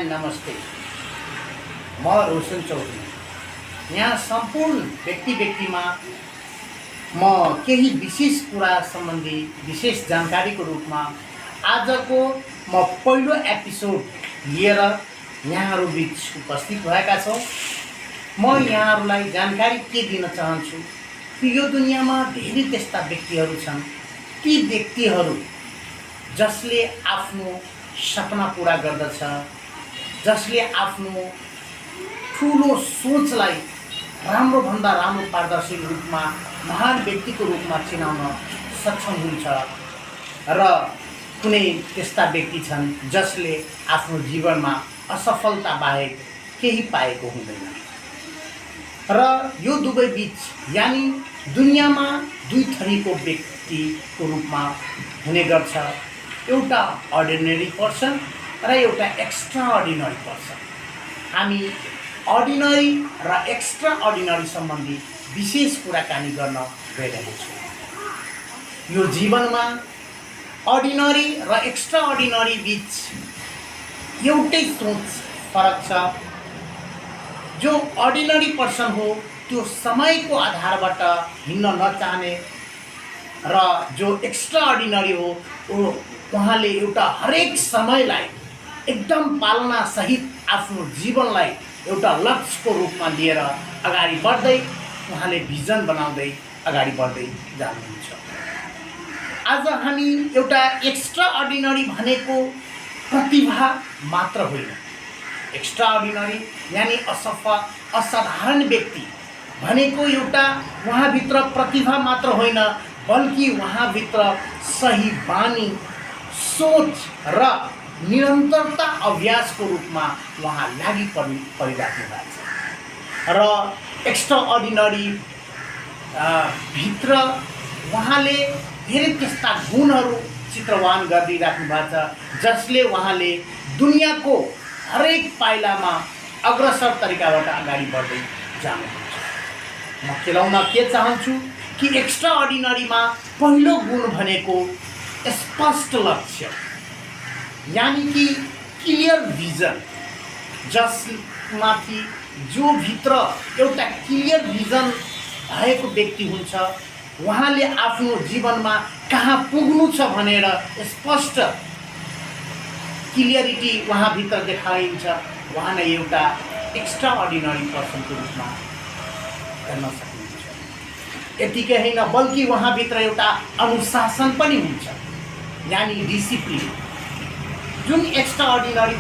And नमस्ते। म रोशन चौधरी यहाँ सम्पूर्ण व्यक्तिमा म केही विशेष कुरा सम्बन्धी विशेष जानकारीको रूपमा आजको म पहिलो एपिसोड लिएर यहाँहरू बीच उपस्थित भएका छौँ। म यहाँहरूलाई जानकारी के दिन चाहन्छु कि यो दुनियाँमा धेरै त्यस्ता व्यक्तिहरू छन्, ती व्यक्तिहरू जसले आफ्नो सपना पूरा गर्दछ, जसले आफ्नो ठुलो सोचलाई राम्रो भन्दा राम्रो पारदर्शी रूपमा महान व्यक्तिको रूपमा चिनाउन सक्षम हुन्छ र कुनै त्यस्ता व्यक्ति छन् जसले आफ्नो जीवनमा असफलता बाहेक केही पाएको हुँदैन। र यो दुवै बीच यानी दुनियाँमा दुई थरीको व्यक्तिको रूपमा हुने गर्छ, एउटा अर्डिनरी पर्सन र एउटा एक्स्ट्रा अर्डिनरी पर्सन। हामी अर्डिनरी र एक्स्ट्रा अर्डिनरी सम्बन्धी विशेष कुराकानी गर्न गइरहेको छौँ। यो जीवनमा अर्डिनरी र एक्स्ट्रा अर्डिनरी बीच एउटै सोच फरक छ। जो अर्डिनरी पर्सन हो त्यो समयको आधारबाट हिँड्न नचाहने र जो एक्स्ट्रा अर्डिनरी हो उहाँले एउटा हरेक समयलाई एकदम पालना सहित आफ्नो जीवनलाई एउटा लक्ष्यको रूपमा लिएर अगाडि बढ्दै उहाँले भिजन बनाउँदै अगाडि बढ्दै जानुहुन्छ। आज हामी एउटा एक्स्ट्रा अर्डिनरी भनेको प्रतिभा मात्र होइन। एक्स्ट्रा अर्डिनरी यानी असाधारण व्यक्ति भनेको एउटा उहाँभित्र प्रतिभा मात्र होइन, बल्कि उहाँभित्र सही बानी, सोच र निरन्तरता अभ्यासको रूपमा उहाँ लागि परिराख्नु भएको छ। र एक्स्ट्रा अर्डिनरी भित्र उहाँले धेरै त्यस्ता गुणहरू चित्रवान गरिराख्नु भएको छ जसले उहाँले दुनियाँको हरेक पाइलामा अग्रसर तरिकाबाट अगाडि बढ्दै जानुहुन्छ। म केलाउन के चाहन्छु कि एक्स्ट्रा अर्डिनरीमा पहिलो गुण भनेको स्पष्ट लक्ष्य यानी कि क्लियर भिजन। जसमाथि जो भित्र एउटा क्लियर भिजन भएको व्यक्ति हुन्छ, उहाँले आफ्नो जीवनमा कहाँ पुग्नु छ भनेर स्पष्ट क्लियरिटी उहाँभित्र देखाइन्छ। उहाँ नै एउटा एक्स्ट्रा अर्डिनरी पर्सनको रूपमा गर्न सक्नुहुन्छ। यतिकै होइन, बल्कि उहाँभित्र एउटा अनुशासन पनि हुन्छ यानी डिसिप्लिन। जुन एक्स्ट्रा अर्डिनरी